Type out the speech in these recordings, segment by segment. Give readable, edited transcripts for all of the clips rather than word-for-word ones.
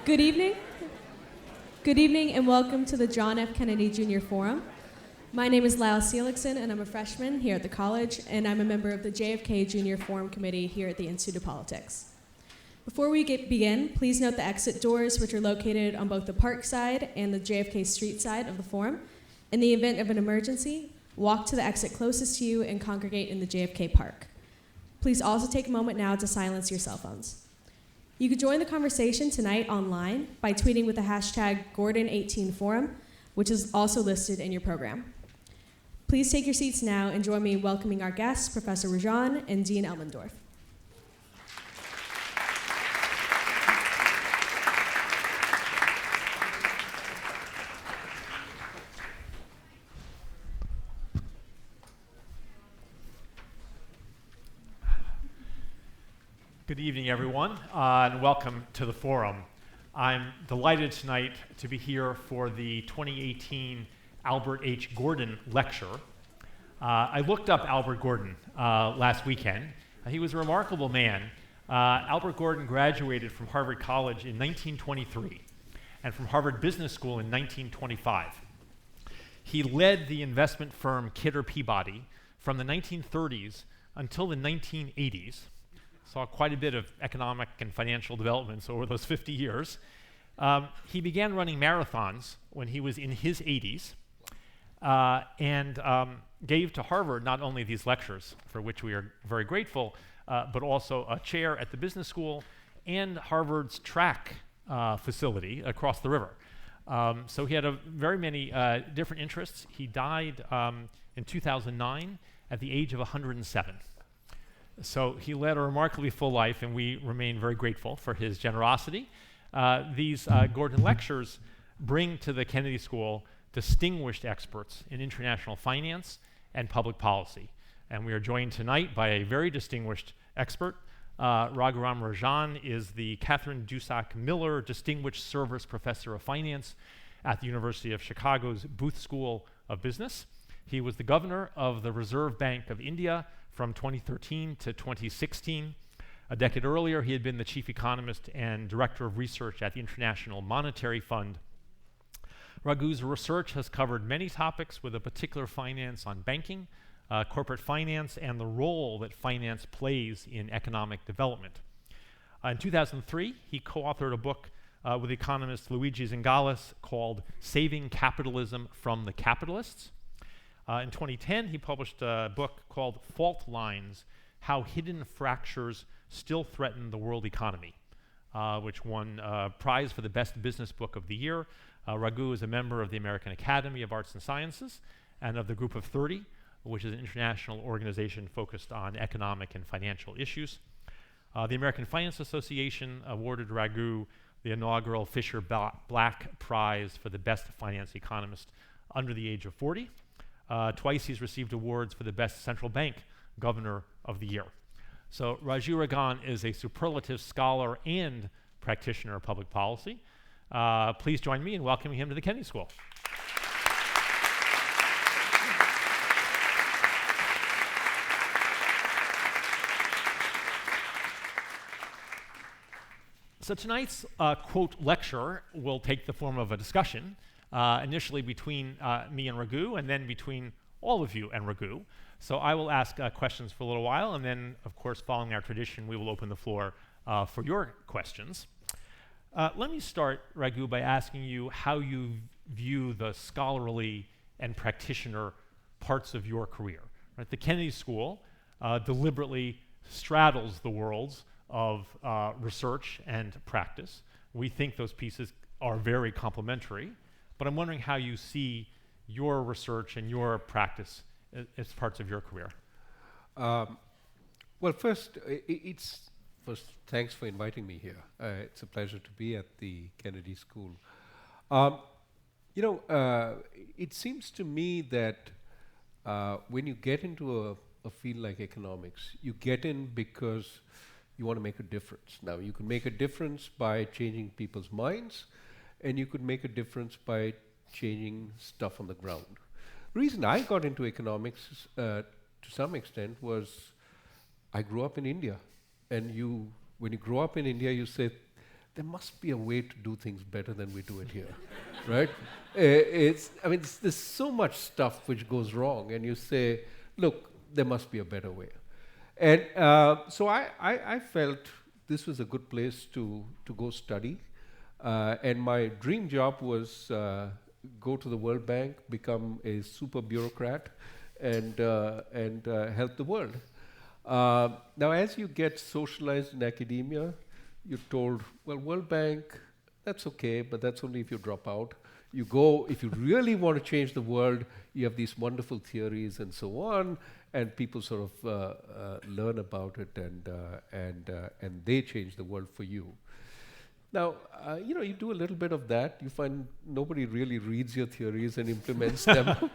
Good evening. Good evening and welcome to the John F. Kennedy Jr. Forum. My name is Lyle Seligson and I'm a freshman here at the college, and I'm a member of the JFK Junior Forum Committee here at the Institute of Politics. Before we begin, please note the exit doors, which are located on both the park side and the JFK street side of the forum. In the event of an emergency, walk to the exit closest to you and congregate in the JFK Park. Please also take a moment now to silence your cell phones. You can join the conversation tonight online by tweeting with the hashtag Gordon18Forum, which is also listed in your program. Please take your seats now and join me in welcoming our guests, Professor Rajan and Dean Elmendorf. Good evening, everyone, and welcome to the forum. I'm delighted tonight to be here for the 2018 Albert H. Gordon Lecture. I looked up Albert Gordon last weekend. He was a remarkable man. Albert Gordon graduated from Harvard College in 1923 and from Harvard Business School in 1925. He led the investment firm Kidder Peabody from the 1930s until the 1980s. Saw quite a bit of economic and financial developments over those 50 years. He began running marathons when he was in his 80s and gave to Harvard not only these lectures, for which we are very grateful, but also a chair at the business school and Harvard's track facility across the river. So he had very many different interests. He died in 2009 at the age of 107. So he led a remarkably full life, and we remain very grateful for his generosity. These Gordon Lectures bring to the Kennedy School distinguished experts in international finance and public policy. And we are joined tonight by a very distinguished expert. Raghuram Rajan is the Katherine Dusak Miller Distinguished Service Professor of Finance at the University of Chicago's Booth School of Business. He was the governor of the Reserve Bank of India from 2013 to 2016. A decade earlier, he had been the chief economist and director of research at the International Monetary Fund. Raghu's research has covered many topics with a particular finance on banking, corporate finance, and the role that finance plays in economic development. In 2003, he co-authored a book with economist Luigi Zingales called Saving Capitalism from the Capitalists. In 2010, he published a book called Fault Lines: How Hidden Fractures Still Threaten the World Economy, which won a prize for the best business book of the year. Raghu is a member of the American Academy of Arts and Sciences and of the Group of 30, which is an international organization focused on economic and financial issues. The American Finance Association awarded Raghu the inaugural Fisher Black Prize for the best finance economist under the age of 40. Twice he's received awards for the best central bank governor of the year. So Raju Rajan is a superlative scholar and practitioner of public policy. Please join me in welcoming him to the Kennedy School. So tonight's quote lecture will take the form of a discussion, initially between me and Raghu, and then between all of you and Raghu. So I will ask questions for a little while, and then, of course, following our tradition, we will open the floor for your questions. Let me start, Raghu, by asking you how you view the scholarly and practitioner parts of your career. Right? The Kennedy School deliberately straddles the worlds of research and practice. We think those pieces are very complementary, but I'm wondering how you see your research and your practice as parts of your career. Well, first, thanks for inviting me here. It's a pleasure to be at the Kennedy School. It seems to me that when you get into a field like economics, you get in because you want to make a difference. Now, you can make a difference by changing people's minds, and you could make a difference by changing stuff on the ground. The reason I got into economics to some extent was I grew up in India. And when you grow up in India, you say there must be a way to do things better than we do it here, right? There's so much stuff which goes wrong, and you say, look, there must be a better way. And so I felt this was a good place to go study. And my dream job was go to the World Bank, become a super bureaucrat, and help the world. Now, as you get socialized in academia, you're told, well, World Bank, that's okay, but that's only if you drop out. You go, if you really want to change the world, you have these wonderful theories and so on, and people sort of learn about it, and they change the world for you. Now, you do a little bit of that. You find nobody really reads your theories and implements them.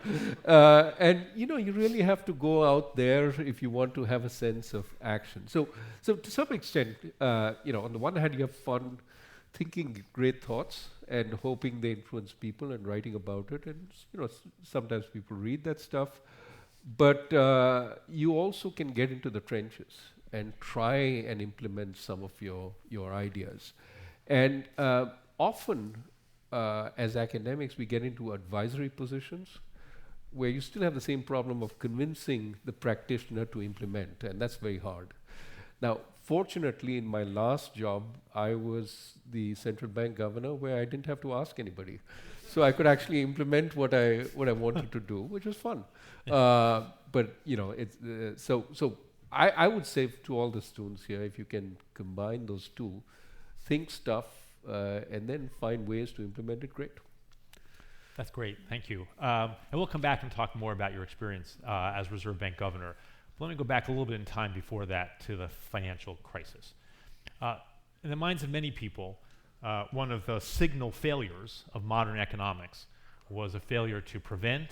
And, you really have to go out there if you want to have a sense of action. So to some extent, on the one hand, you have fun thinking great thoughts and hoping they influence people and writing about it. And, sometimes people read that stuff. But you also can get into the trenches and try and implement some of your ideas. And often, as academics, we get into advisory positions where you still have the same problem of convincing the practitioner to implement, and that's very hard. Now, fortunately, in my last job, I was the central bank governor, where I didn't have to ask anybody. So I could actually implement what I wanted to do, which was fun. But it's so I would say to all the students here, if you can combine those two, think stuff, and then find ways to implement it, great. That's great, thank you. And we'll come back and talk more about your experience as Reserve Bank Governor. But let me go back a little bit in time before that to the financial crisis. In the minds of many people, one of the signal failures of modern economics was a failure to prevent,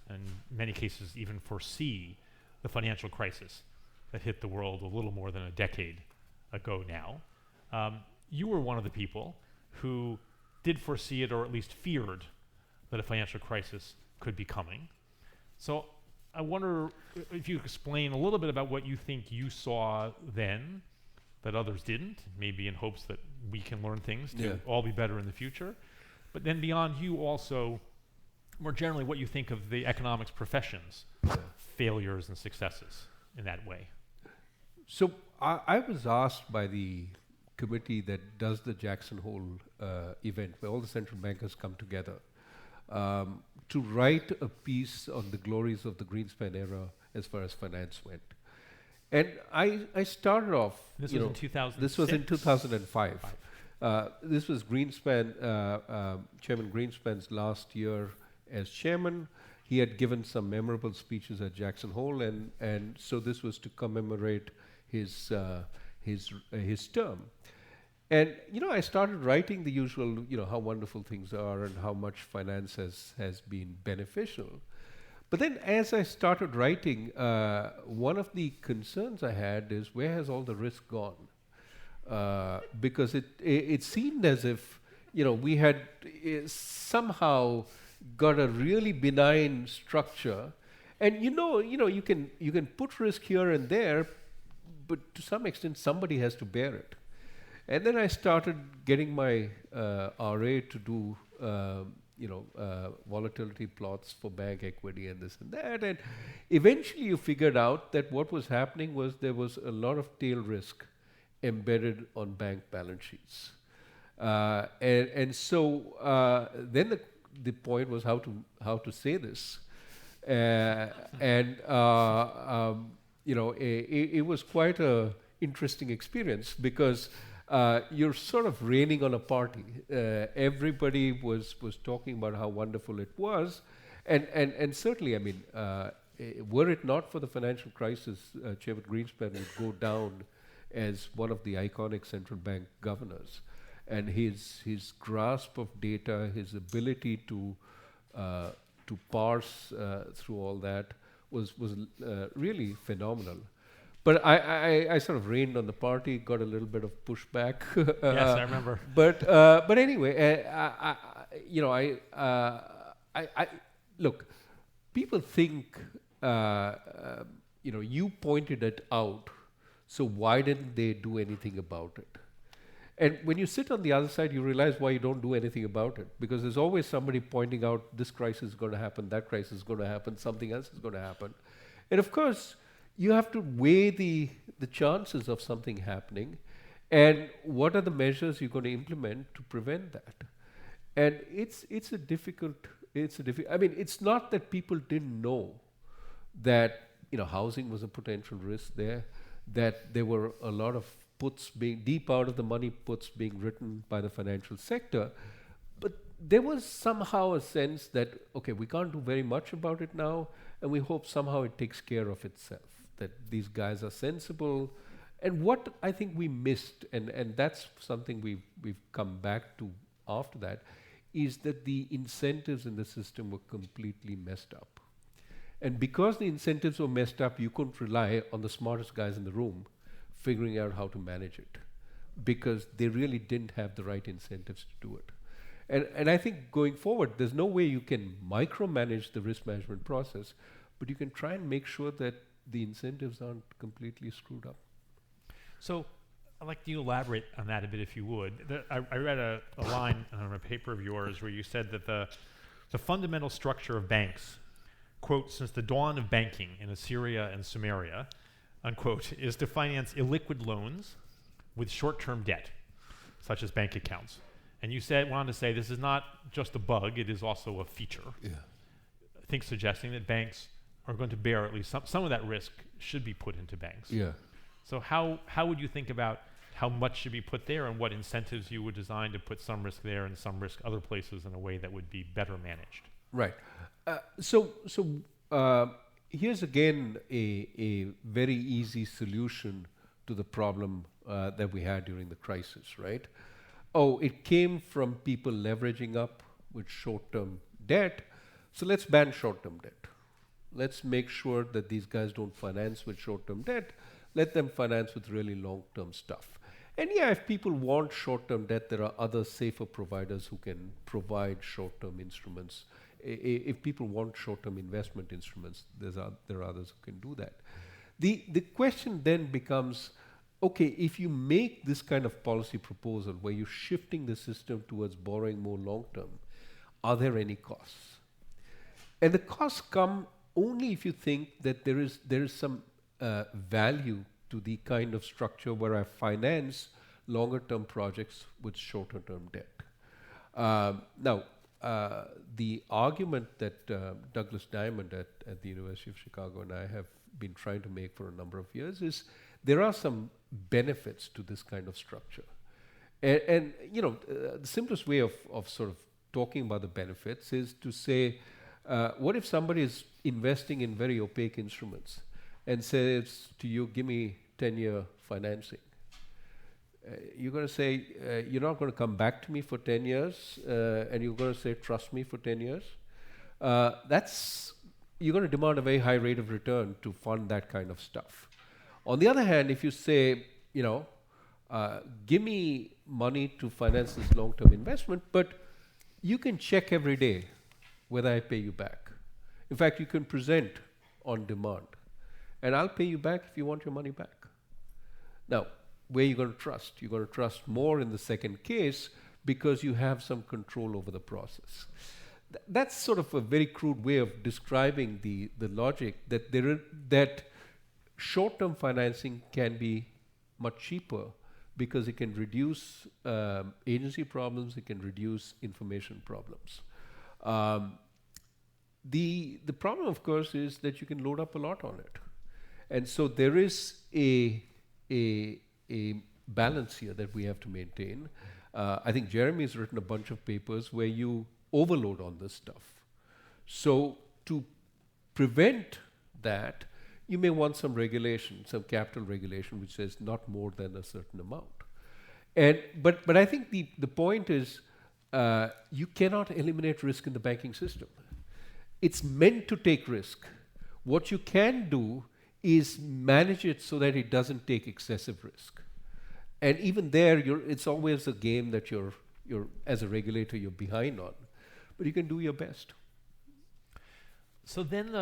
and in many cases even foresee, the financial crisis that hit the world a little more than a decade ago now. You were one of the people who did foresee it, or at least feared that a financial crisis could be coming. So I wonder if you could explain a little bit about what you think you saw then that others didn't, maybe in hopes that we can learn things to all be better in the future. But then beyond you also, more generally, what you think of the economics profession's failures and successes in that way. So I was asked by the committee that does the Jackson Hole event, where all the central bankers come together, to write a piece on the glories of the Greenspan era as far as finance went. And I started off. This was in 2006? This was in 2005. This was Greenspan, Chairman Greenspan's last year as chairman. He had given some memorable speeches at Jackson Hole, and so this was to commemorate his term. And, I started writing the usual, how wonderful things are and how much finance has been beneficial. But then as I started writing, one of the concerns I had is, where has all the risk gone? Because it seemed as if, we had somehow got a really benign structure. And you can put risk here and there, but to some extent somebody has to bear it. And then I started getting my RA to do volatility plots for bank equity and this and that, and eventually you figured out that what was happening was there was a lot of tail risk embedded on bank balance sheets, and so then the point was how to say this, it was quite a interesting experience because you're sort of raining on a party. Everybody was talking about how wonderful it was, and certainly, were it not for the financial crisis, Chairman Greenspan would go down as one of the iconic central bank governors, and his grasp of data, his ability to parse through all that was really phenomenal. But I sort of rained on the party, got a little bit of pushback. Yes, I remember. But anyway, look, people think, you pointed it out, so why didn't they do anything about it? And when you sit on the other side, you realize why you don't do anything about it. Because there's always somebody pointing out this crisis is going to happen, that crisis is going to happen, something else is going to happen. And of course, you have to weigh the chances of something happening and what are the measures you're going to implement to prevent that. And it's a difficult, I mean, it's not that people didn't know that, housing was a potential risk there, that there were a lot of puts being, deep out of the money puts being written by the financial sector. But there was somehow a sense that, okay, we can't do very much about it now, and we hope somehow it takes care of itself, that these guys are sensible. And what I think we missed, and that's something we've come back to after that, is that the incentives in the system were completely messed up. And because the incentives were messed up, you couldn't rely on the smartest guys in the room figuring out how to manage it, because they really didn't have the right incentives to do it. And I think going forward, there's no way you can micromanage the risk management process, but you can try and make sure that the incentives aren't completely screwed up. So I'd like you to elaborate on that a bit, if you would. I read a line on a paper of yours where you said that the fundamental structure of banks, quote, since the dawn of banking in Assyria and Sumeria, unquote, is to finance illiquid loans with short-term debt, such as bank accounts. And you wanted to say this is not just a bug, it is also a feature. Yeah. I think suggesting that banks are going to bear at least some of that risk should be put into banks. Yeah. So how would you think about how much should be put there and what incentives you would design to put some risk there and some risk other places in a way that would be better managed? Right. So here's again a very easy solution to the problem that we had during the crisis, right? Oh, it came from people leveraging up with short-term debt. So let's ban short-term debt. Let's make sure that these guys don't finance with short-term debt. Let them finance with really long-term stuff. And yeah, if people want short-term debt, there are other safer providers who can provide short-term instruments. If people want short-term investment instruments, there are others who can do that. The question then becomes, okay, if you make this kind of policy proposal where you're shifting the system towards borrowing more long-term, are there any costs? And the costs come only if you think that there is some value to the kind of structure where I finance longer-term projects with shorter-term debt. Now, the argument that Douglas Diamond at the University of Chicago and I have been trying to make for a number of years is there are some benefits to this kind of structure. And the simplest way of sort of talking about the benefits is to say, what if somebody is investing in very opaque instruments and says to you, give me 10-year financing? You're going to say, you're not going to come back to me for 10 years, and you're going to say, trust me for 10 years. You're going to demand a very high rate of return to fund that kind of stuff. On the other hand, if you say, give me money to finance this long-term investment, but you can check every day whether I pay you back. In fact, you can present on demand, and I'll pay you back if you want your money back. Now, where are you going to trust? You're going to trust more in the second case because you have some control over the process. That's sort of a very crude way of describing the logic that short-term financing can be much cheaper because it can reduce agency problems, it can reduce information problems. The problem, of course, is that you can load up a lot on it. And so there is a balance here that we have to maintain. I think Jeremy's written a bunch of papers where you overload on this stuff. So to prevent that, you may want some regulation, some capital regulation, which says not more than a certain amount. But I think the point is you cannot eliminate risk in the banking system. It's meant to take risk. What you can do is manage it so that it doesn't take excessive risk. And even there, it's always a game that you're as a regulator, you're behind on. But you can do your best. So then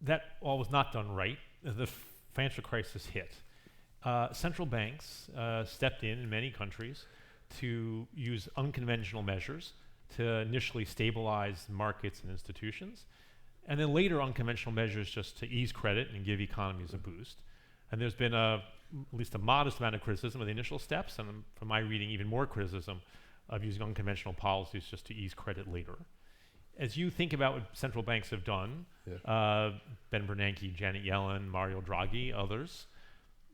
that all was not done right. The financial crisis hit. Central banks stepped in many countries to use unconventional measures to initially stabilize markets and institutions, and then later unconventional measures just to ease credit and give economies a boost. And there's been at least a modest amount of criticism of the initial steps, and from my reading, even more criticism of using unconventional policies just to ease credit later. As you think about what central banks have done, Ben Bernanke, Janet Yellen, Mario Draghi, others,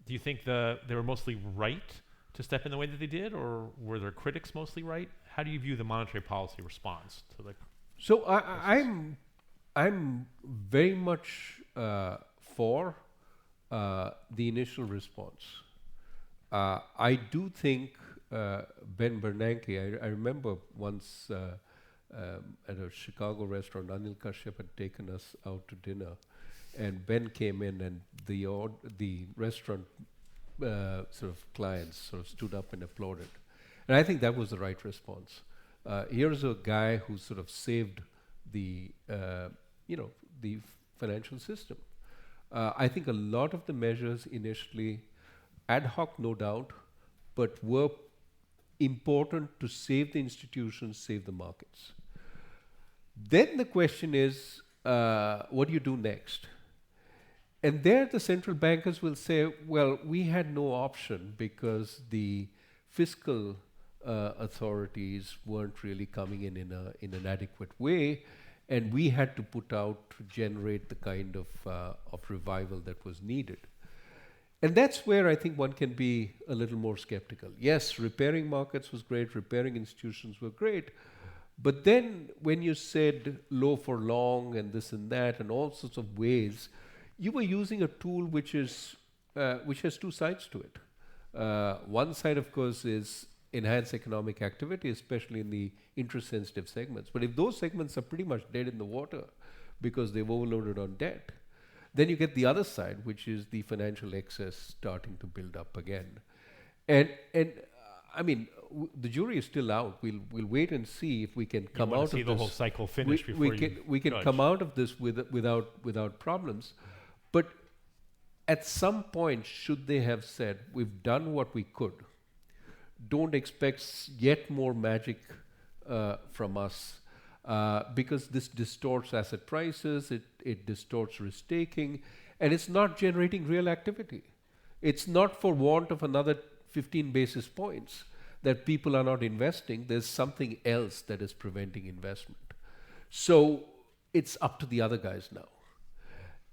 do you think they were mostly right to step in the way that they did, or were their critics mostly right? How do you view the monetary policy response to the? So I'm very much for the initial response. I do think Ben Bernanke. I remember once at a Chicago restaurant, Anil Kashyap had taken us out to dinner, and Ben came in, and the restaurant sort of clients sort of stood up and applauded, and I think that was the right response. Here's a guy who sort of saved the the financial system. I think a lot of the measures initially, ad hoc no doubt, but were important to save the institutions, save the markets. Then the question is, what do you do next? And there the central bankers will say, well, we had no option because the fiscal authorities weren't really coming in an adequate way, and we had to put out to generate the kind of revival that was needed. And that's where I think one can be a little more skeptical. Yes, repairing markets was great, repairing institutions were great, but then when you said low for long and this and that and all sorts of ways, you were using a tool which has two sides to it. One side, of course, is enhance economic activity, especially in the interest-sensitive segments. But if those segments are pretty much dead in the water because they've overloaded on debt, then you get the other side, which is the financial excess starting to build up again. And I mean, the jury is still out. We'll wait and see if we can come out of this. See the whole cycle finish before we can come out of this without problems. But at some point, should they have said, we've done what we could, don't expect yet more magic from us, because this distorts asset prices, it distorts risk taking, and it's not generating real activity. It's not for want of another 15 basis points that people are not investing. There's something else that is preventing investment. So it's up to the other guys now.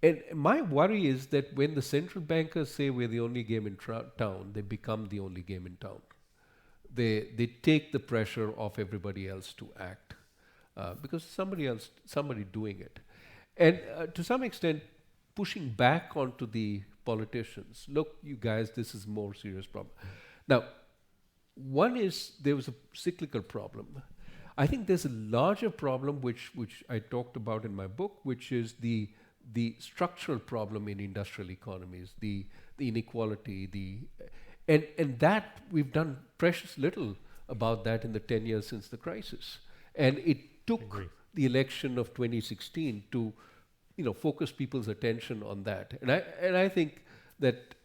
And my worry is that when the central bankers say we're the only game in town, they become the only game in town. They take the pressure off everybody else to act, because somebody doing it. And to some extent, pushing back onto the politicians. Look, you guys, this is a more serious problem. Now, one is there was a cyclical problem. I think there's a larger problem which I talked about in my book, which is the structural problem in industrial economies, the inequality, and that we've done precious little about that in the 10 years since the crisis. And it took the election of 2016 to focus people's attention on that. And I think that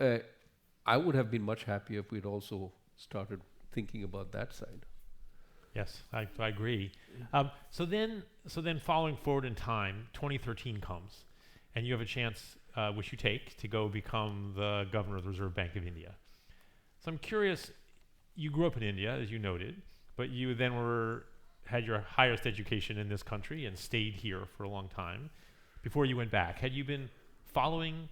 I would have been much happier if we'd also started thinking about that side. Yes, I agree. So then following forward in time, 2013 comes, and you have a chance, which you take, to go become the governor of the Reserve Bank of India. So I'm curious, you grew up in India, as you noted, but you then had your highest education in this country and stayed here for a long time before you went back. Had you been following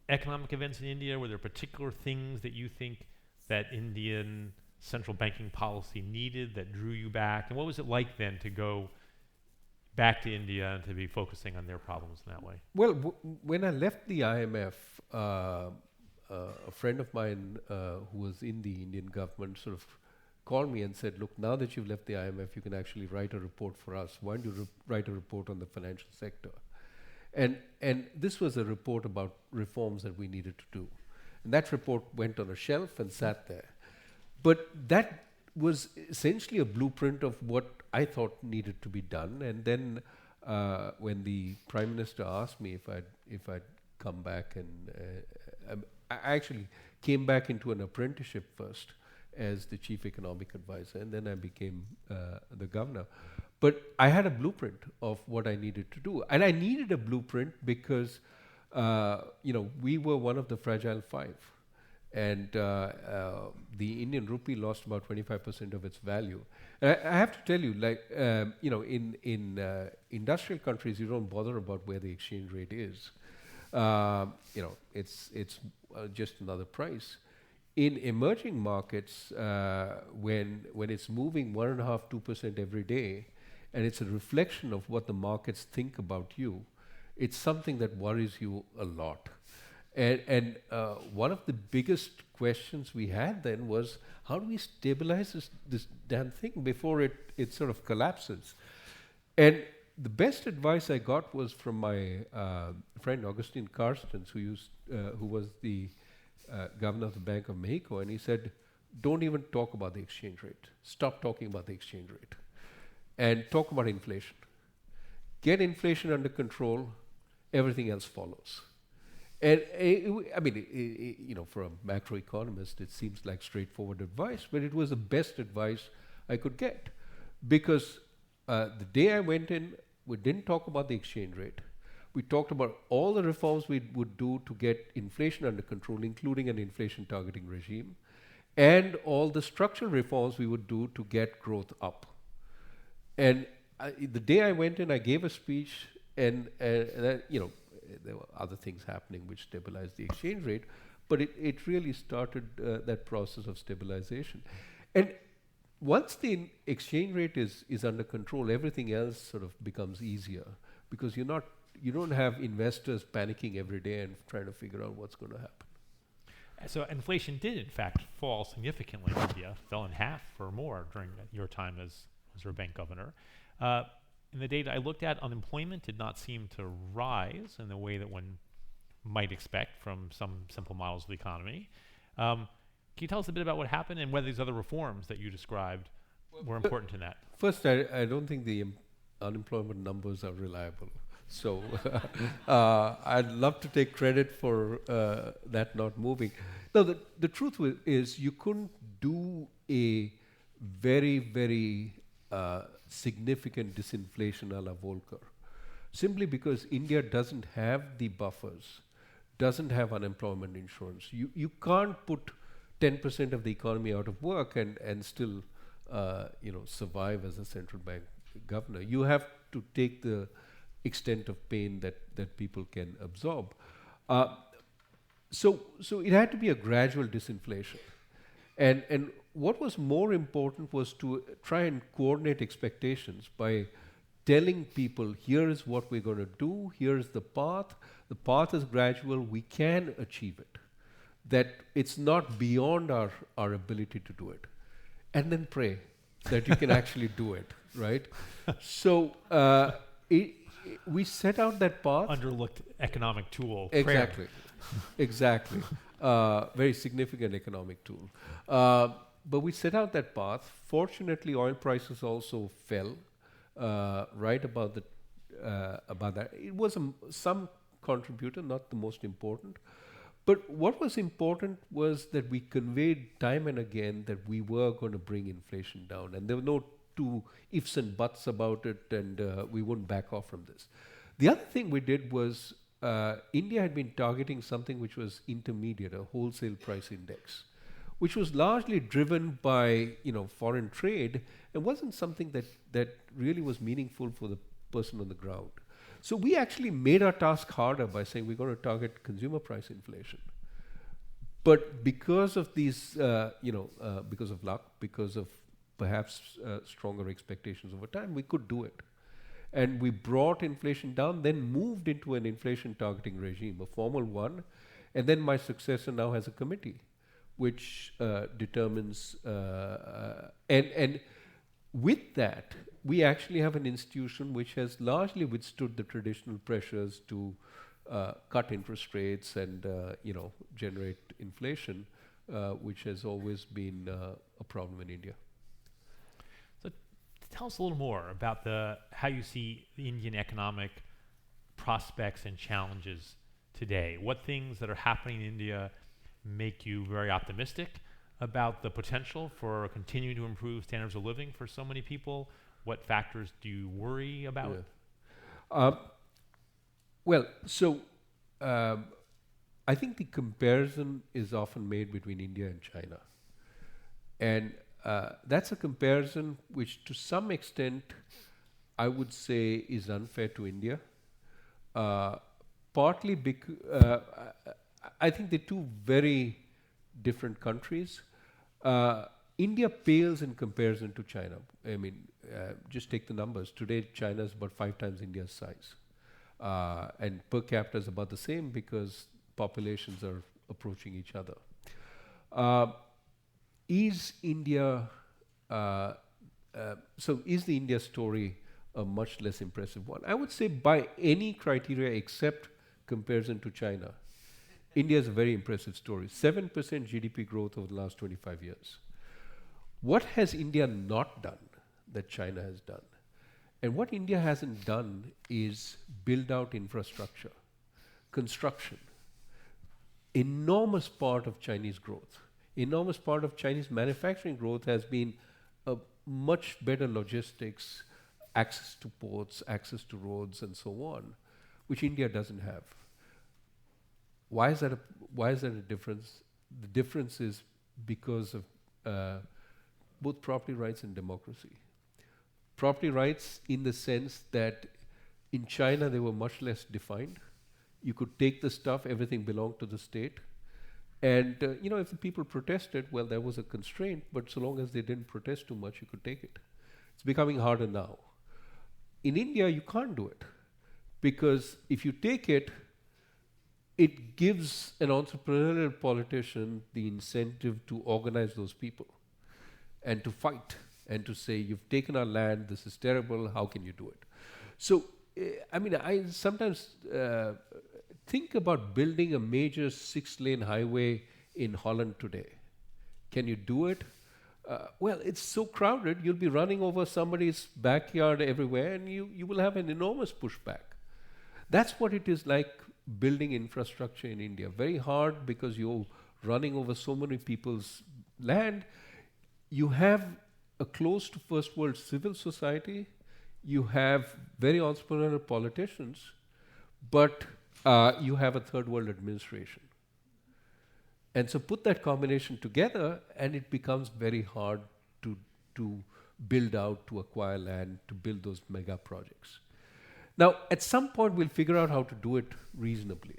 economic events in India? Were there particular things that you think that Indian central banking policy needed that drew you back? And what was it like then to go back to India and to be focusing on their problems in that way? Well, when I left the IMF, a friend of mine who was in the Indian government sort of called me and said, look, now that you've left the IMF, you can actually write a report for us. Why don't you write a report on the financial sector? And this was a report about reforms that we needed to do. And that report went on a shelf and sat there. But that was essentially a blueprint of what I thought needed to be done. And then when the Prime Minister asked me if I'd come back, and I actually came back into an apprenticeship first, as the chief economic advisor, and then I became the governor. But I had a blueprint of what I needed to do, and I needed a blueprint because we were one of the fragile five, and the Indian rupee lost about 25% of its value. And I have to tell you, in industrial countries, you don't bother about where the exchange rate is. It's just another price. In emerging markets, when it's moving 1.5–2% every day, and it's a reflection of what the markets think about you, it's something that worries you a lot. And one of the biggest questions we had then was, how do we stabilize this damn thing before it sort of collapses? And the best advice I got was from my friend Augustine Carstens, who was the governor of the Bank of Mexico, and he said, don't even talk about the exchange rate. Stop talking about the exchange rate. And talk about inflation. Get inflation under control, everything else follows. And for a macroeconomist, it seems like straightforward advice, but it was the best advice I could get. Because the day I went in, we didn't talk about the exchange rate. We talked about all the reforms we would do to get inflation under control, including an inflation targeting regime, and all the structural reforms we would do to get growth up. And the day I went in, I gave a speech, and there were other things happening which stabilized the exchange rate, but it really started that process of stabilization. And once the exchange rate is under control, everything else sort of becomes easier, because you don't have investors panicking every day and trying to figure out what's going to happen. So inflation did, in fact, fall significantly in India, fell in half or more during your time as Reserve Bank governor. In the data I looked at, unemployment did not seem to rise in the way that one might expect from some simple models of the economy. Can you tell us a bit about what happened and whether these other reforms that you described were important in that? First, I don't think the unemployment numbers are reliable. So I'd love to take credit for that not moving. No, the truth is you couldn't do a very, very significant disinflation a la Volcker, simply because India doesn't have the buffers, doesn't have unemployment insurance. You can't put 10% of the economy out of work and still survive as a central bank governor. You have to take the extent of pain that people can absorb. So it had to be a gradual disinflation. And what was more important was to try and coordinate expectations by telling people, here is what we're going to do, here is the path is gradual, we can achieve it, that it's not beyond our ability to do it. And then pray that you can actually do it, right? So we set out that path. Underlooked economic tool. Exactly. Exactly. Very significant economic tool. But we set out that path. Fortunately, oil prices also fell right about that. It was some contributor, not the most important. But what was important was that we conveyed time and again that we were going to bring inflation down. And there were no two ifs and buts about it, and we wouldn't back off from this. The other thing we did was India had been targeting something which was intermediate, a wholesale price index, which was largely driven by foreign trade and wasn't something that really was meaningful for the person on the ground. So we actually made our task harder by saying we're going to target consumer price inflation. But because of these, because of luck, because of perhaps stronger expectations over time, we could do it. And we brought inflation down, then moved into an inflation targeting regime, a formal one. And then my successor now has a committee which determines, and with that, we actually have an institution which has largely withstood the traditional pressures to cut interest rates and generate inflation, which has always been a problem in India. So tell us a little more about how you see the Indian economic prospects and challenges today. What things that are happening in India make you very optimistic? about the potential for continuing to improve standards of living for so many people? What factors do you worry about? Yeah. Well, so I think the comparison is often made between India and China. And that's a comparison which, to some extent, I would say is unfair to India. Partly because I think they're two very different countries. India pales in comparison to China. I mean, just take the numbers. Today, China is about 5 times India's size. And per capita is about the same because populations are approaching each other. Is India, so is the India story a much less impressive one? I would say by any criteria except comparison to China, India is a very impressive story. 7% GDP growth over the last 25 years. What has India not done that China has done? And what India hasn't done is build out infrastructure, construction. Enormous part of Chinese growth, enormous part of Chinese manufacturing growth has been a much better logistics, access to ports, access to roads, and so on, which India doesn't have. Why is that a difference? The difference is because of both property rights and democracy. Property rights in the sense that in China they were much less defined. You could take the stuff, everything belonged to the state. And if the people protested, well, there was a constraint, but so long as they didn't protest too much, you could take it. It's becoming harder now. In India, you can't do it because if you take it, it gives an entrepreneurial politician the incentive to organize those people and to fight and to say, you've taken our land, this is terrible, how can you do it? So, I sometimes think about building a major 6-lane highway in Holland today. Can you do it? Well, it's so crowded, you'll be running over somebody's backyard everywhere and you will have an enormous pushback. That's what it is like building infrastructure in India. Very hard because you're running over so many people's land. You have a close to first world civil society. You have very entrepreneurial politicians, but you have a third world administration. And so put that combination together and it becomes very hard to build out, to acquire land, to build those mega projects. Now, at some point, we'll figure out how to do it reasonably.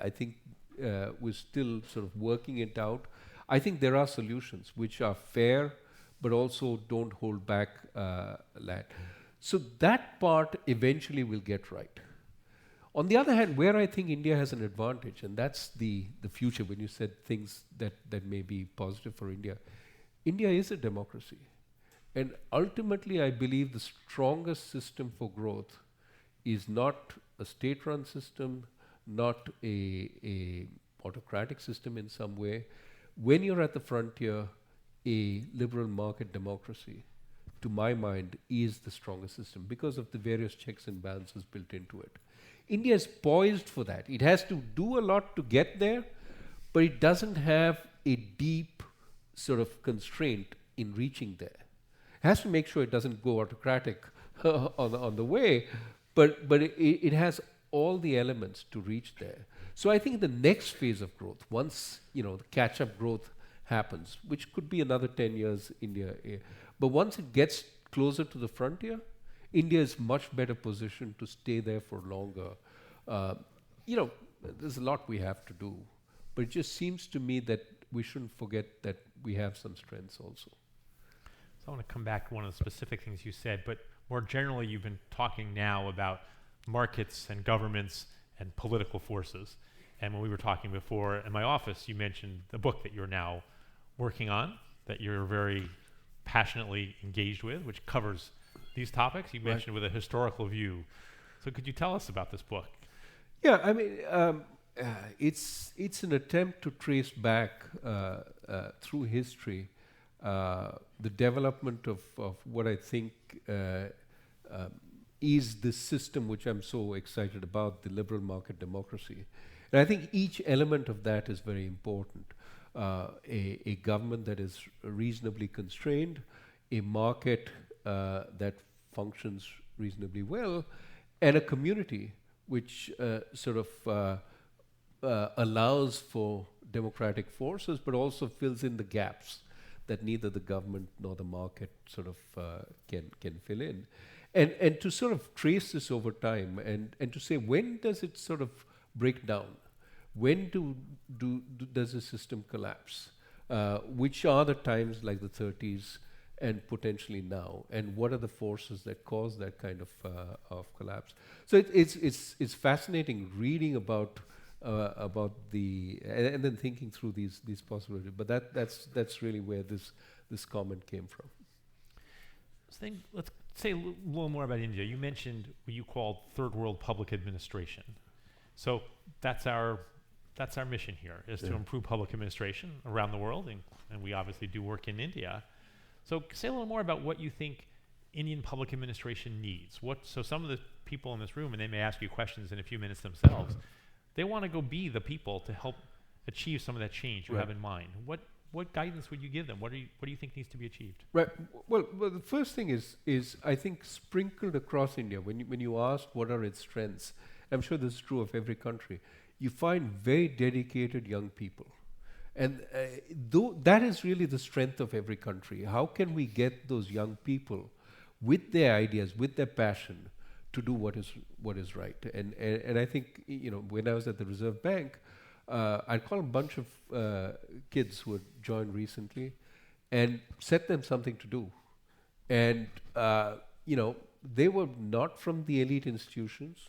I think we're still sort of working it out. I think there are solutions which are fair, but also don't hold back land. So that part eventually will get right. On the other hand, where I think India has an advantage, and that's the future when you said things that may be positive for India, India is a democracy. And ultimately, I believe the strongest system for growth is not a state-run system, not a autocratic system in some way. When you're at the frontier, a liberal market democracy, to my mind, is the strongest system because of the various checks and balances built into it. India is poised for that. It has to do a lot to get there, but it doesn't have a deep sort of constraint in reaching there. It has to make sure it doesn't go autocratic on the way, but it has all the elements to reach there. So I think the next phase of growth, once the catch-up growth happens, which could be another 10 years, India, but once it gets closer to the frontier, India is much better positioned to stay there for longer. There's a lot we have to do, but it just seems to me that we shouldn't forget that we have some strengths also. So I want to come back to one of the specific things you said, but more generally, you've been talking now about markets and governments and political forces. And when we were talking before in my office, you mentioned the book that you're now working on, that you're very passionately engaged with, which covers these topics. You mentioned with a historical view. So could you tell us about this book? Yeah, it's an attempt to trace back through history the development of what I think is the system which I'm so excited about, the liberal market democracy. And I think each element of that is very important. a government that is reasonably constrained, a market that functions reasonably well, and a community which allows for democratic forces, but also fills in the gaps that neither the government nor the market can fill in. And to sort of trace this over time and to say, when does it sort of break down? When does the system collapse? Which are the times like the 30s and potentially now? And what are the forces that cause that kind of collapse? So it's fascinating reading about the and then thinking through these possibilities. But that's really where this comment came from. So let's say a little more about India. You mentioned what you called third world public administration. So that's our mission here, is to improve public administration around the world, and we obviously do work in India. So say a little more about what you think Indian public administration needs. So some of the people in this room, and they may ask you questions in a few minutes themselves, they want to go be the people to help achieve some of that change you have in mind. What guidance would you give them? What do you think needs to be achieved? Right. Well, the first thing is I think sprinkled across India. When you ask what are its strengths, I'm sure this is true of every country. You find very dedicated young people, and though that is really the strength of every country. How can we get those young people, with their ideas, with their passion, to do what is right? And I think when I was at the Reserve Bank, I'd call a bunch of kids who had joined recently and set them something to do. And, they were not from the elite institutions,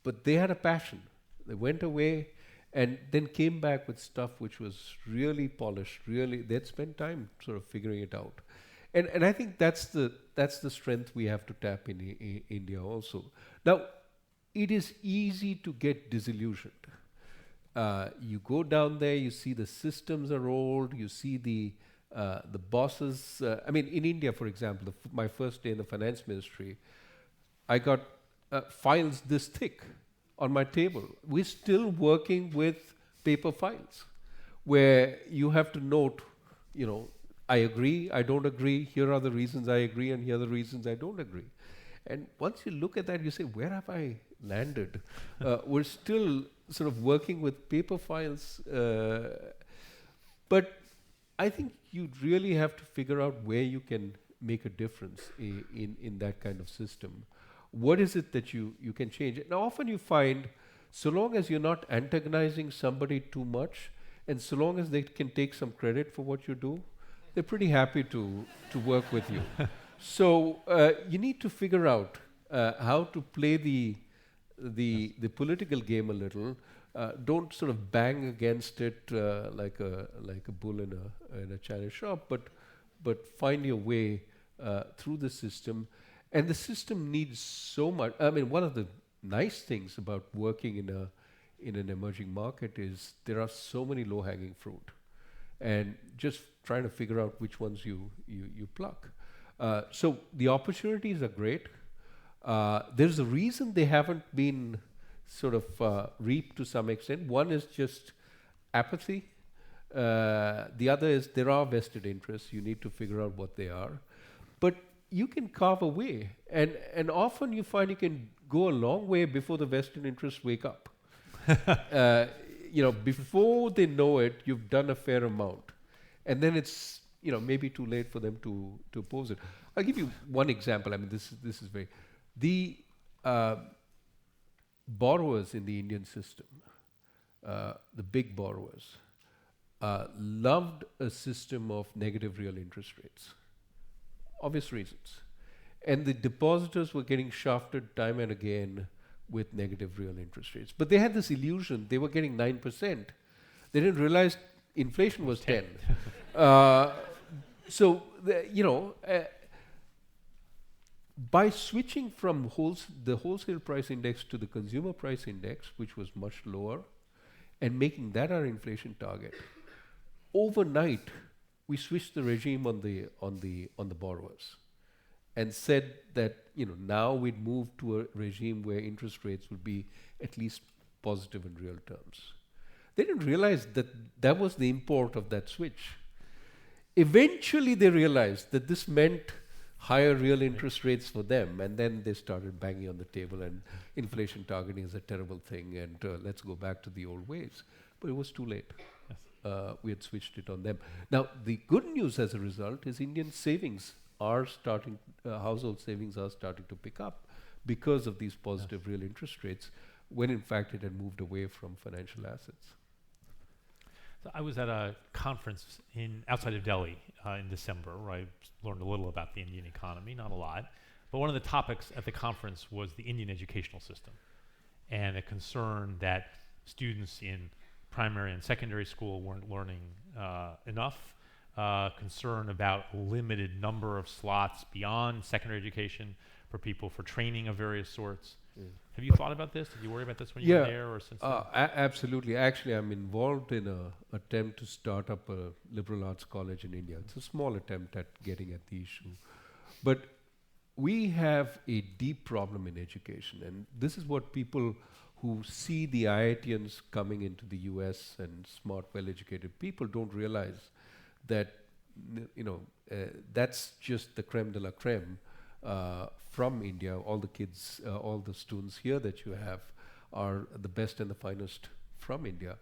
but they had a passion. They went away and then came back with stuff which was really polished, they'd spent time sort of figuring it out. And I think that's the strength we have to tap in India also. Now, it is easy to get disillusioned. You go down there, you see the systems are old, you see the bosses. In India, for example, my first day in the finance ministry, I got files this thick on my table. We're still working with paper files where you have to note, I agree, I don't agree, here are the reasons I agree, and here are the reasons I don't agree. And once you look at that, you say, where have I landed? We're still sort of working with paper files. But I think you really have to figure out where you can make a difference in that kind of system. What is it that you can change? Now, often you find, so long as you're not antagonizing somebody too much, and so long as they can take some credit for what you do, they're pretty happy to work with you. So you need to figure out how to play the political game a little. Don't sort of bang against it like a bull in a china shop, but find your way through the system. And the system needs so much. One of the nice things about working in an emerging market is there are so many low-hanging fruit, and just trying to figure out which ones you pluck. So the opportunities are great. There's a reason they haven't been sort of reaped to some extent. One is just apathy. The other is there are vested interests. You need to figure out what they are. But you can carve a way. And often you find you can go a long way before the vested interests wake up. Before they know it, you've done a fair amount. And then it's maybe too late for them to oppose it. I'll give you one example. This is very... The borrowers in the Indian system, the big borrowers, loved a system of negative real interest rates. Obvious reasons. And the depositors were getting shafted time and again with negative real interest rates. But they had this illusion they were getting 9%. They didn't realize inflation was 10. By switching from the wholesale price index to the consumer price index, which was much lower, and making that our inflation target, overnight we switched the regime on the borrowers, and said that now we'd move to a regime where interest rates would be at least positive in real terms. They didn't realize that that was the import of that switch. Eventually, they realized that this meant higher real interest rates for them, and then they started banging on the table, and inflation targeting is a terrible thing, and let's go back to the old ways. But it was too late. We had switched it on them. Now, the good news as a result is Indian savings are starting, household savings are starting to pick up because of these positive real interest rates, when in fact it had moved away from financial assets. So I was at a conference outside of Delhi in December, where I learned a little about the Indian economy, not a lot. But one of the topics at the conference was the Indian educational system, and a concern that students in primary and secondary school weren't learning enough, concern about limited number of slots beyond secondary education for people for training of various sorts. Have you thought about this? Did you worry about this when you were there or since then? Absolutely. Actually, I'm involved in an attempt to start up a liberal arts college in India. It's a small attempt at getting at the issue. But we have a deep problem in education. And this is what people who see the IITians coming into the US and smart, well-educated people don't realize that, that's just the creme de la creme. From India, all the kids, all the students here that you have are the best and the finest from India.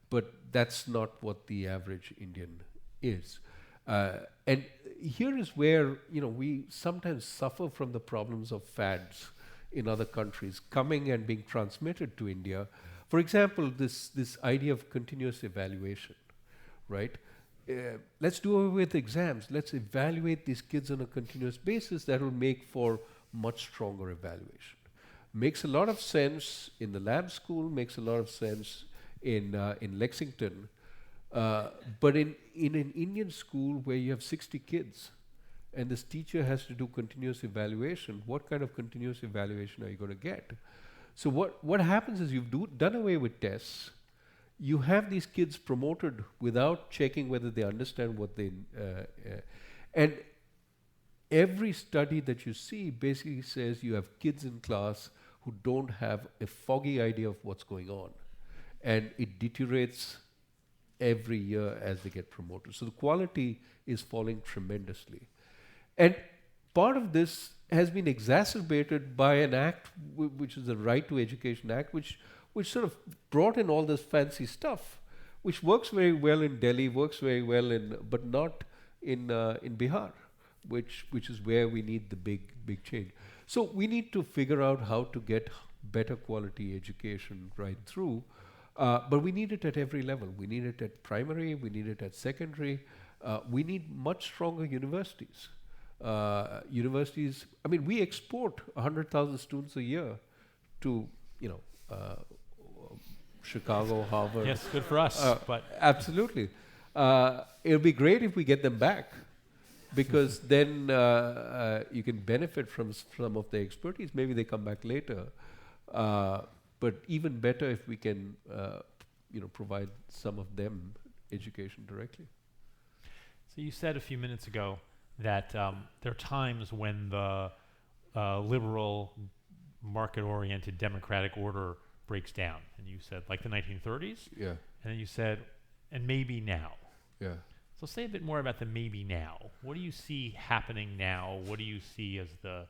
But that's not what the average Indian is. And here is where, we sometimes suffer from the problems of fads in other countries coming and being transmitted to India. For example, this idea of continuous evaluation, right? Let's do away with exams. Let's evaluate these kids on a continuous basis. That will make for much stronger evaluation. Makes a lot of sense in the lab school, makes a lot of sense in Lexington. But in an Indian school where you have 60 kids and this teacher has to do continuous evaluation, what kind of continuous evaluation are you going to get? So what happens is you've done away with tests. You have these kids promoted without checking whether they understand what they... and every study that you see basically says you have kids in class who don't have a foggy idea of what's going on. And it deteriorates every year as they get promoted. So the quality is falling tremendously. And part of this has been exacerbated by an act, which is the Right to Education Act, which sort of brought in all this fancy stuff, which works very well in Delhi, works very well but not in Bihar, which is where we need the big change. So we need to figure out how to get better quality education right through, but we need it at every level. We need it at primary, we need it at secondary, we need much stronger universities. Universities, I mean, we export 100,000 students a year to, Chicago, Harvard. Yes, good for us. But Absolutely. It'll be great if we get them back, because then you can benefit from some of their expertise. Maybe they come back later. But even better if we can, provide some of them education directly. So you said a few minutes ago that there are times when the liberal, market-oriented democratic order breaks down. And you said, like the 1930s? Yeah. And then you said, and maybe now. Yeah. So say a bit more about the maybe now. What do you see happening now? What do you see as the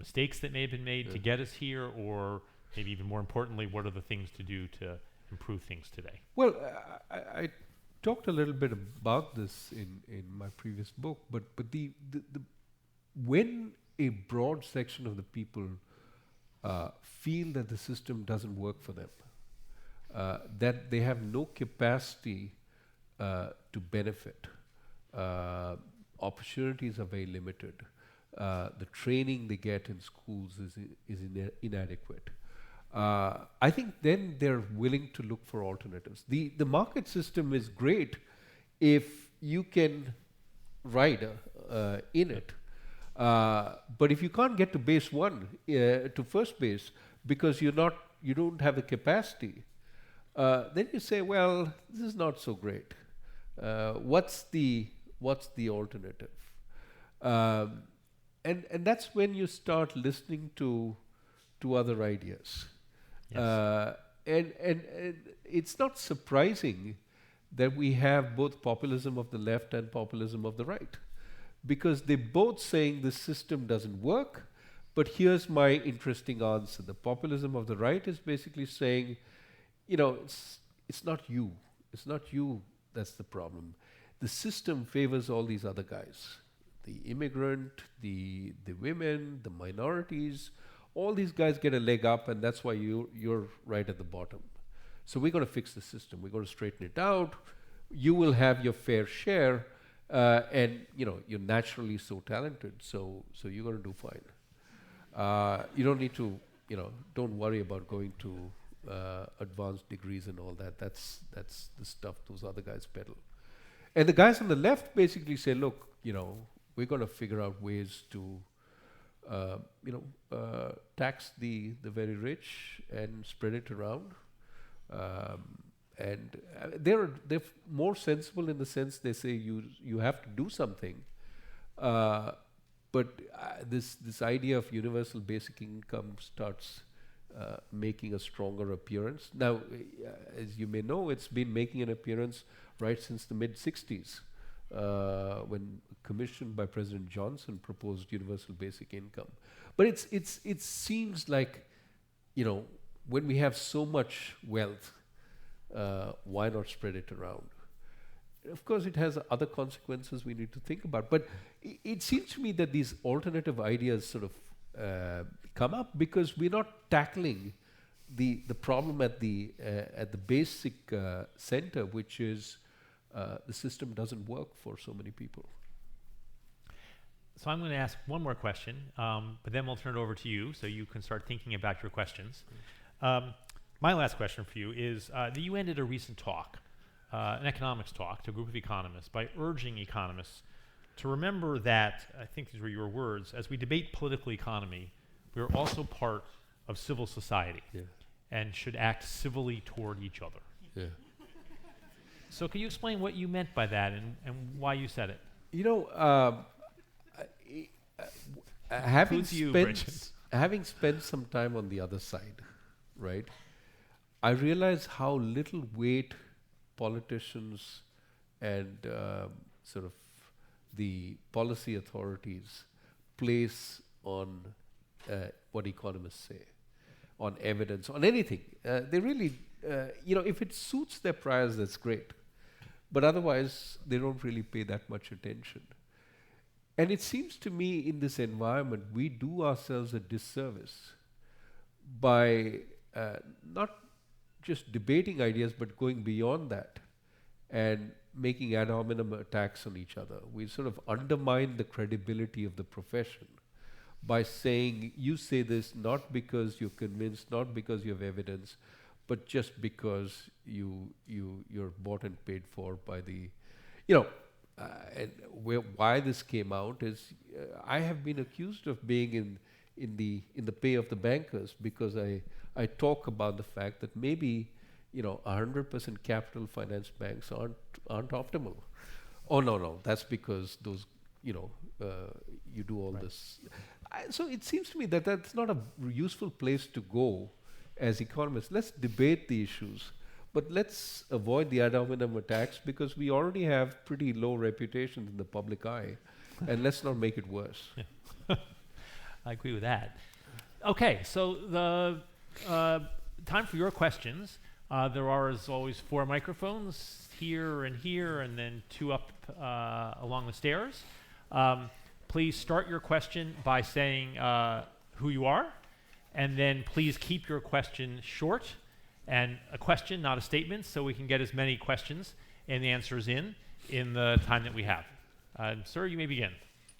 mistakes that may have been made to get us here? Or maybe even more importantly, what are the things to do to improve things today? Well, I talked a little bit about this in my previous book, but the when a broad section of the people feel that the system doesn't work for them, that they have no capacity to benefit, opportunities are very limited, the training they get in schools is inadequate. I think then they're willing to look for alternatives. The market system is great if you can ride in it. But if you can't get to base one, to first base, because you don't have the capacity, then you say, well, this is not so great. What's the alternative? And that's when you start listening to other ideas. Yes. and it's not surprising that we have both populism of the left and populism of the right, because they're both saying the system doesn't work. But here's my interesting answer. The populism of the right is basically saying, it's not you. It's not you that's the problem. The system favors all these other guys. The immigrant, the women, the minorities, all these guys get a leg up, and that's why you're right at the bottom. So we're going to fix the system. We're going to straighten it out. You will have your fair share, and you're naturally so talented, so you're going to do fine. You don't need to, don't worry about going to advanced degrees and all that. That's the stuff those other guys peddle. And the guys on the left basically say, look, we're going to figure out ways to, tax the very rich and spread it around. They're more sensible in the sense they say you have to do something. But this idea of universal basic income starts making a stronger appearance. Now, as you may know, it's been making an appearance right since the mid-'60s, when commissioned by President Johnson proposed universal basic income. But it seems like, when we have so much wealth, why not spread it around? Of course, it has other consequences we need to think about. But it seems to me that these alternative ideas sort of come up because we're not tackling the problem at the basic center, which is the system doesn't work for so many people. So I'm going to ask one more question, but then we'll turn it over to you so you can start thinking about your questions. My last question for you is that you ended a recent talk, an economics talk to a group of economists, by urging economists to remember that, I think these were your words, as we debate political economy, we are also part of civil society and should act civilly toward each other. Yeah. So can you explain what you meant by that and why you said it? Having spent some time on the other side, right, I realize how little weight politicians and sort of the policy authorities place on what economists say, on evidence, on anything. They really, if it suits their priors, that's great. But otherwise, they don't really pay that much attention. And it seems to me in this environment, we do ourselves a disservice by not just debating ideas, but going beyond that and making ad hominem attacks on each other. We sort of undermine the credibility of the profession by saying, you say this not because you're convinced, not because you have evidence, but just because you're bought and paid for by the, and why this came out is I have been accused of being in the pay of the bankers because I talk about the fact that maybe 100% capital finance banks aren't optimal. Oh no, that's because those you do all this. So it seems to me that that's not a useful place to go as economists. Let's debate the issues, but let's avoid the ad hominem attacks because we already have pretty low reputations in the public eye, and let's not make it worse. Yeah. I agree with that. Okay, so the time for your questions. There are, as always, 4 microphones here, and then 2 up along the stairs. Please start your question by saying who you are, and then please keep your question short, and a question, not a statement, so we can get as many questions and the answers in the time that we have. Sir, you may begin.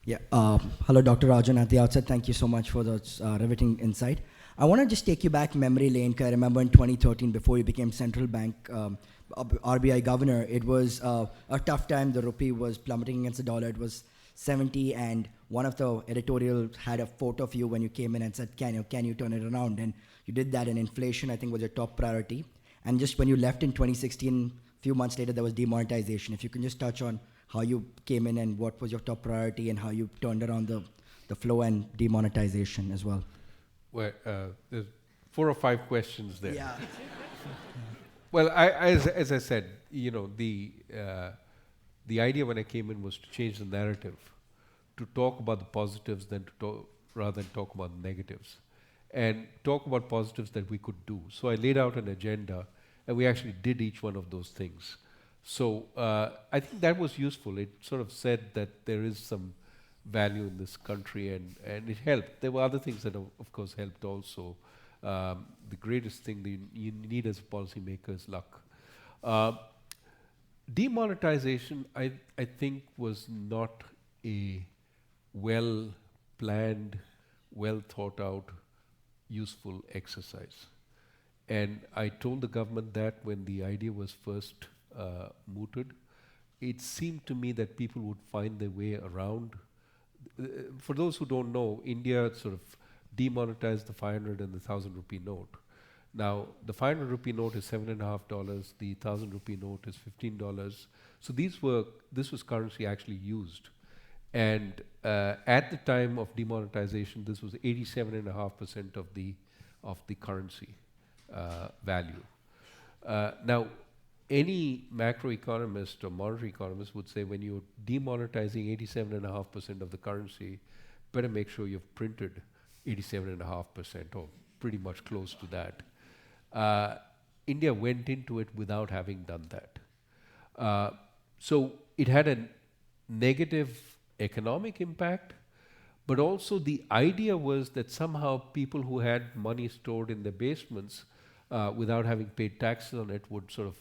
Yeah. Hello, Dr. Rajan. At the outset, thank you so much for the riveting insight. I want to just take you back memory lane. I remember in 2013, before you became central bank RBI governor, it was a tough time. The rupee was plummeting against the dollar. It was 70, and one of the editorials had a photo of you when you came in and said, can you turn it around? And you did that, and inflation, I think, was your top priority. And just when you left in 2016, a few months later, there was demonetization. If you can just touch on how you came in and what was your top priority and how you turned around the flow and demonetization as well. Well, there's 4 or 5 questions there. Yeah. Well, as I said, the idea when I came in was to change the narrative, to talk about the positives rather than talk about the negatives, and talk about positives that we could do. So I laid out an agenda, and we actually did each one of those things. So I think that was useful. It sort of said that there is some value in this country, and it helped. There were other things that, of course, helped also. The greatest thing that you need as a policymaker is luck. Demonetization, I think, was not a well-planned, well-thought-out, useful exercise. And I told the government that when the idea was first mooted. It seemed to me that people would find their way around. For those who don't know, India sort of demonetized the 500 and the 1,000 rupee note. Now, the 500 rupee note is $7.50, the 1,000 rupee note is $15. So this was currency actually used. And at the time of demonetization, this was 87.5% of the currency value. Now, any macroeconomist or monetary economist would say when you're demonetizing 87.5% of the currency, better make sure you've printed 87.5% or pretty much close to that. India went into it without having done that. So it had a negative economic impact, but also the idea was that somehow people who had money stored in their basements without having paid taxes on it would sort of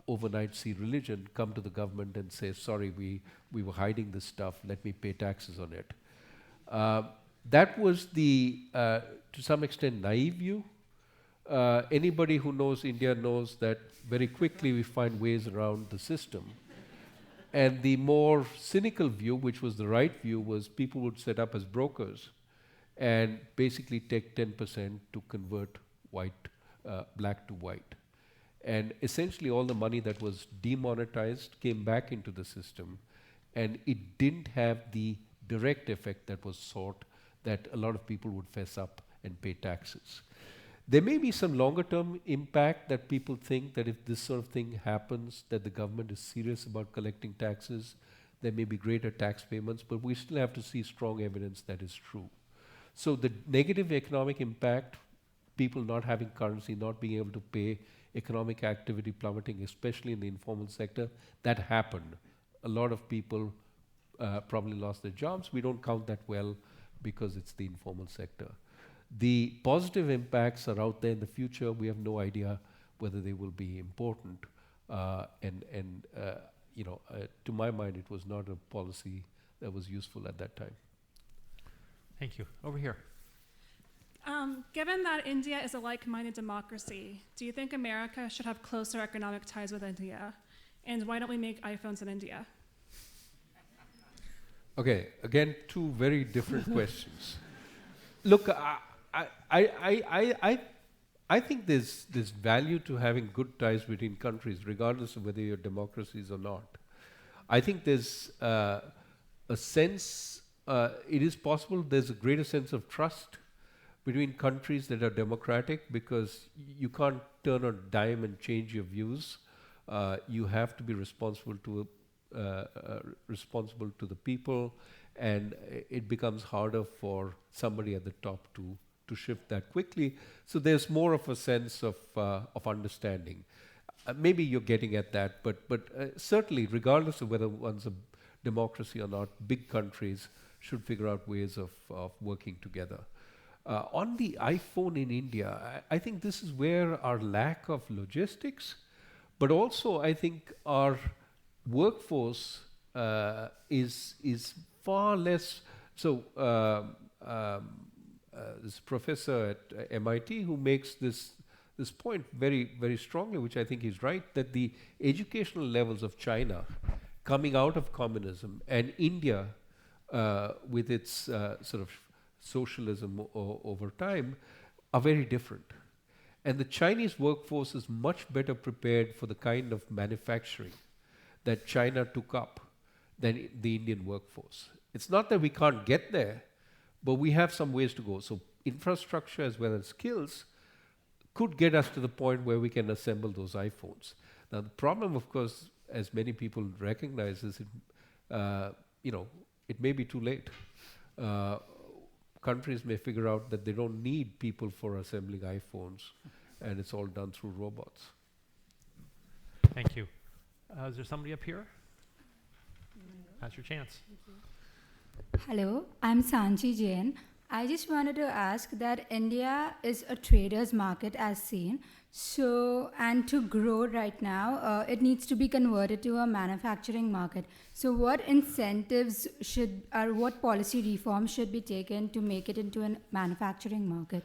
overnight see religion, come to the government and say, sorry, we were hiding this stuff, let me pay taxes on it. That was the, to some extent, naive view. Anybody who knows India knows that very quickly we find ways around the system. And the more cynical view, which was the right view, was people would set up as brokers and basically take 10% to convert black to white. And essentially all the money that was demonetized came back into the system, and it didn't have the direct effect that was sought, that a lot of people would fess up and pay taxes. There may be some longer term impact that people think that if this sort of thing happens, that the government is serious about collecting taxes, there may be greater tax payments, but we still have to see strong evidence that is true. So the negative economic impact, people not having currency, not being able to pay, economic activity plummeting, especially in the informal sector, that happened. A lot of people probably lost their jobs. We don't count that well because it's the informal sector. The positive impacts are out there in the future. We have no idea whether they will be important. To my mind, it was not a policy that was useful at that time. Thank you. Over here. Given that India is a like-minded democracy, do you think America should have closer economic ties with India? And why don't we make iPhones in India? Okay, again, two very different questions. Look, I think there's value to having good ties between countries, regardless of whether you're democracies or not. I think there's a sense, it is possible there's a greater sense of trust between countries that are democratic, because you can't turn a dime and change your views. You have to be responsible to the people, and it becomes harder for somebody at the top to shift that quickly. So there's more of a sense of understanding. Maybe you're getting at that, but certainly, regardless of whether one's a democracy or not, big countries should figure out ways of working together. On the iPhone in India, I think this is where our lack of logistics, but also I think our workforce is far less. So this professor at MIT who makes this point very, very strongly, which I think is right, that the educational levels of China coming out of communism and India with its sort of socialism over time are very different. And the Chinese workforce is much better prepared for the kind of manufacturing that China took up than the Indian workforce. It's not that we can't get there, but we have some ways to go. So infrastructure as well as skills, could get us to the point where we can assemble those iPhones. Now, the problem, of course, as many people recognize, is it may be too late. Countries may figure out that they don't need people for assembling iPhones, and it's all done through robots. Thank you. Is there somebody up here? That's your chance. Hello, I'm Sanchi Jain. I just wanted to ask that India is a trader's market as seen. So, and to grow right now, it needs to be converted to a manufacturing market. So what incentives or what policy reforms should be taken to make it into a manufacturing market?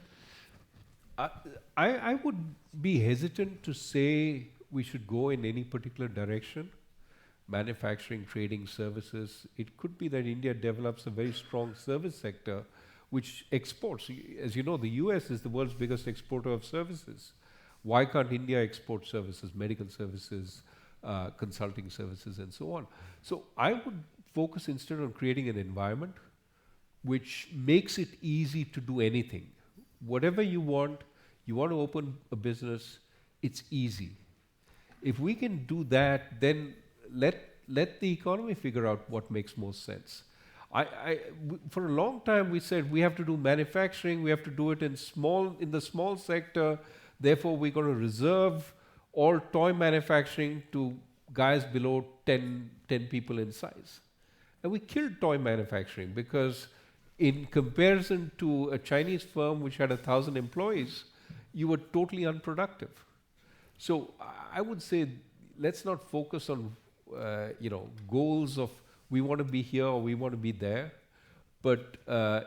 I would be hesitant to say we should go in any particular direction. Manufacturing, trading, services. It could be that India develops a very strong service sector which exports. As you know, the US is the world's biggest exporter of services. Why can't India export services, medical services, consulting services, and so on? So I would focus instead on creating an environment which makes it easy to do anything. Whatever you want to open a business, it's easy. If we can do that, then let the economy figure out what makes most sense. For a long time we said we have to do manufacturing, we have to do it in the small sector, therefore we're going to reserve all toy manufacturing to guys below 10 people in size. And we killed toy manufacturing because in comparison to a Chinese firm which had 1,000 employees, you were totally unproductive. So I would say let's not focus on goals of we want to be here or we want to be there, but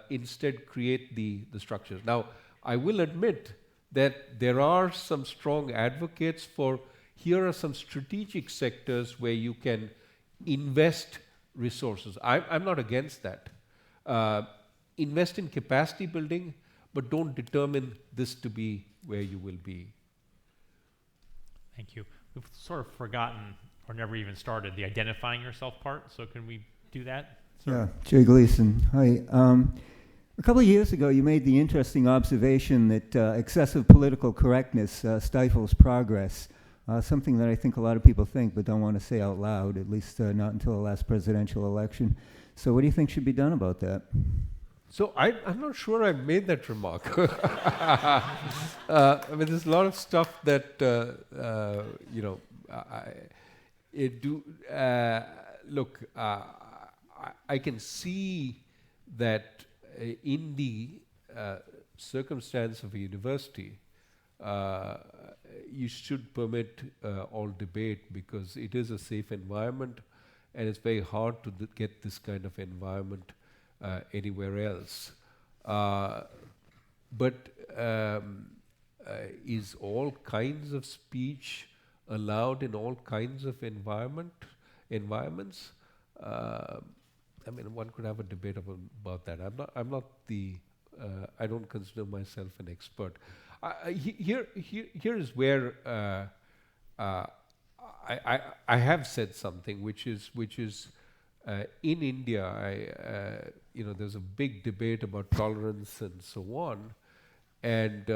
instead create the structures. Now, I will admit that there are some strong advocates for here are some strategic sectors where you can invest resources. I'm not against that. Invest in capacity building, but don't determine this to be where you will be. Thank you. We've sort of forgotten or never even started the identifying yourself part, so can we do that? Yeah, Jay Gleason. Hi. A couple of years ago, you made the interesting observation that excessive political correctness stifles progress, something that I think a lot of people think but don't want to say out loud, at least not until the last presidential election. So what do you think should be done about that? So I'm not sure I made that remark. I mean, there's a lot of stuff that, I can see that in the circumstance of a university, you should permit all debate because it is a safe environment and it's very hard to get this kind of environment anywhere else. But is all kinds of speech allowed in all kinds of environments? I mean, one could have a debate about that. I don't consider myself an expert. Here is where I have said something, which is in India. There's a big debate about tolerance and so on, and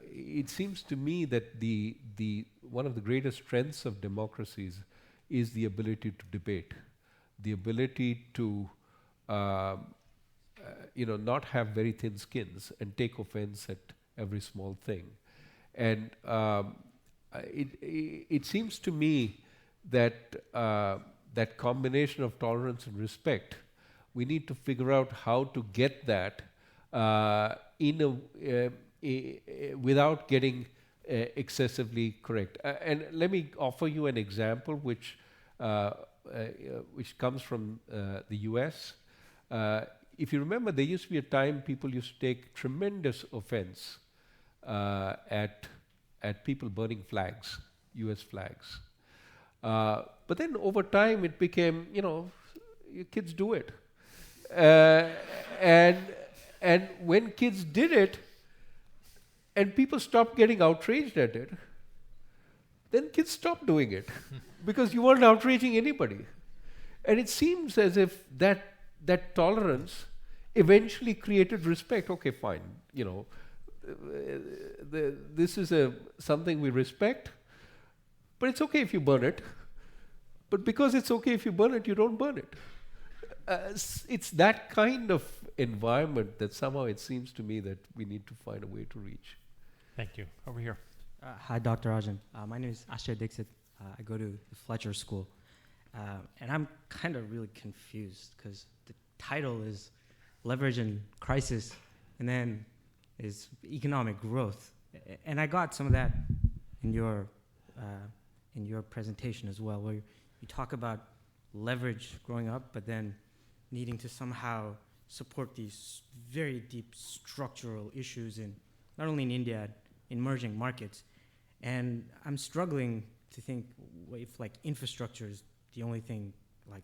it seems to me that the one of the greatest strengths of democracies is the ability to debate, the ability to not have very thin skins and take offense at every small thing. And it seems to me that that combination of tolerance and respect, we need to figure out how to get that without getting excessively correct. And let me offer you an example which comes from the US. If you remember, there used to be a time people used to take tremendous offense at people burning flags, US flags. But then over time it became, kids do it. And when kids did it, and people stopped getting outraged at it, then kids stopped doing it because you weren't outraging anybody. And it seems as if that tolerance eventually created respect. Okay, fine, this is something we respect, but it's okay if you burn it. But because it's okay if you burn it, you don't burn it. It's that kind of environment that somehow it seems to me that we need to find a way to reach. Thank you. Over here. Hi, Dr. Rajan. My name is Ashay Dixit. I go to the Fletcher School. And I'm kind of really confused because the title is Leverage and Crisis, and then is economic growth. And I got some of that in your presentation as well, where you talk about leverage growing up, but then needing to somehow support these very deep structural issues in not only in India, in emerging markets. And I'm struggling to think if like infrastructure is the only thing, like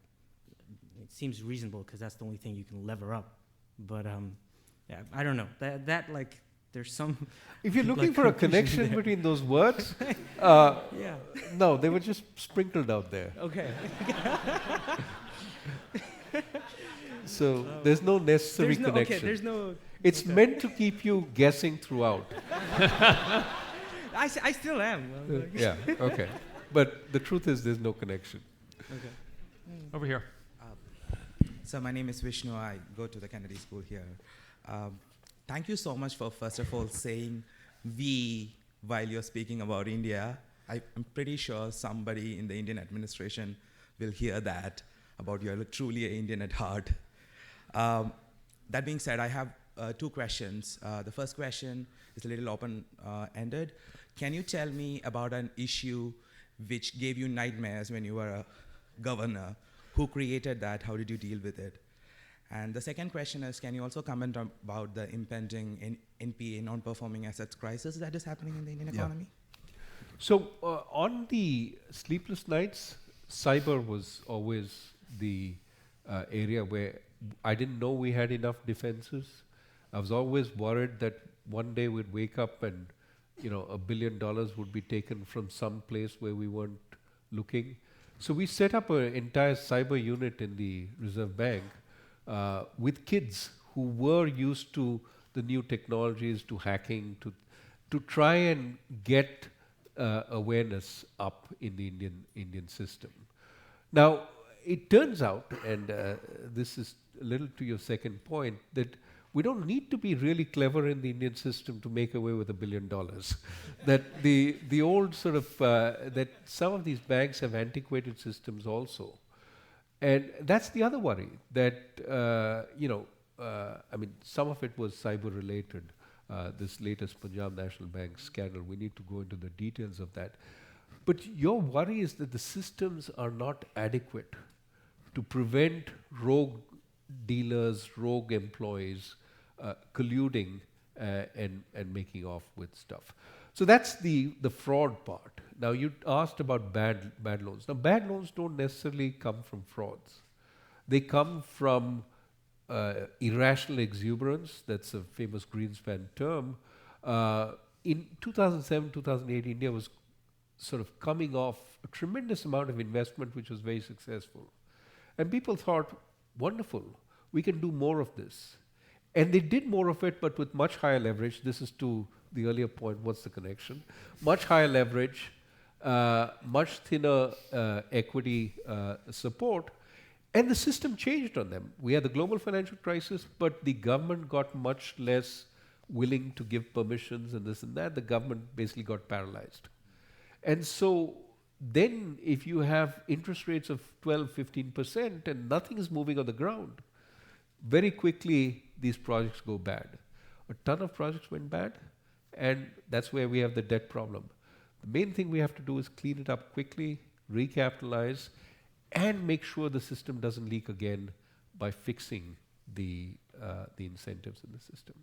it seems reasonable because that's the only thing you can lever up. But yeah, I don't know. That like there's some. If you're looking like, for a confusion connection there. between those words, Yeah. no, they were just sprinkled out there. Okay. So there's no necessary There's no, connection. okay, there's no. It's okay. meant to keep you guessing throughout. I still am. Yeah, okay. But the truth is there's no connection. Okay. Over here. So my name is Vishnu. I go to the Kennedy School here. Thank you so much for, first of all, saying we while you're speaking about India. I'm pretty sure somebody in the Indian administration will hear that about you're truly an Indian at heart. That being said, I have two questions. The first question is a little open-ended. Can you tell me about an issue which gave you nightmares when you were a governor? Who created that? How did you deal with it? And the second question is, can you also comment about the impending NPA, non-performing assets crisis that is happening in the Indian economy? So on the sleepless nights, cyber was always the area where I didn't know we had enough defenses. I was always worried that one day we'd wake up and $1 billion would be taken from some place where we weren't looking. So we set up an entire cyber unit in the Reserve Bank with kids who were used to the new technologies, to hacking, to try and get awareness up in the Indian system. Now, it turns out, and this is a little to your second point, that we don't need to be really clever in the Indian system to make away with $1 billion. That the old sort of, that some of these banks have antiquated systems also. And that's the other worry, that, some of it was cyber related, this latest Punjab National Bank scandal. We need to go into the details of that. But your worry is that the systems are not adequate to prevent rogue dealers, rogue employees colluding and making off with stuff. So that's the fraud part. Now you asked about bad loans. Now bad loans don't necessarily come from frauds. They come from irrational exuberance. That's a famous Greenspan term. In 2007, 2008, India was sort of coming off a tremendous amount of investment which was very successful. And people thought, wonderful, we can do more of this. And they did more of it, but with much higher leverage. This is to the earlier point, what's the connection? Much higher leverage, much thinner equity support, and the system changed on them. We had the global financial crisis, but the government got much less willing to give permissions and this and that. The government basically got paralyzed. And so then if you have interest rates of 12, 15% and nothing is moving on the ground, very quickly these projects go bad. A ton of projects went bad, and that's where we have the debt problem. The main thing we have to do is clean it up quickly, recapitalize, and make sure the system doesn't leak again by fixing the incentives in the system.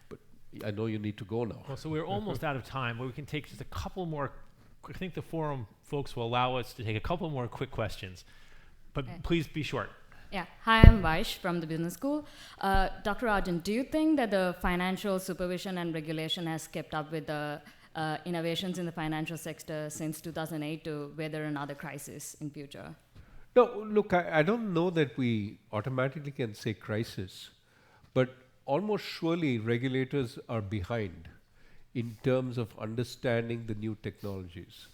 But I know you need to go now. Well, so we're almost out of time, but we can take just a couple more. I think the forum folks will allow us to take a couple more quick questions, but please be short. Yeah. Hi, I'm Vaish from the business school. Dr. Rajan, do you think that the financial supervision and regulation has kept up with the innovations in the financial sector since 2008 to weather another crisis in future? No, look, I don't know that we automatically can say crisis, but almost surely regulators are behind in terms of understanding the new technologies.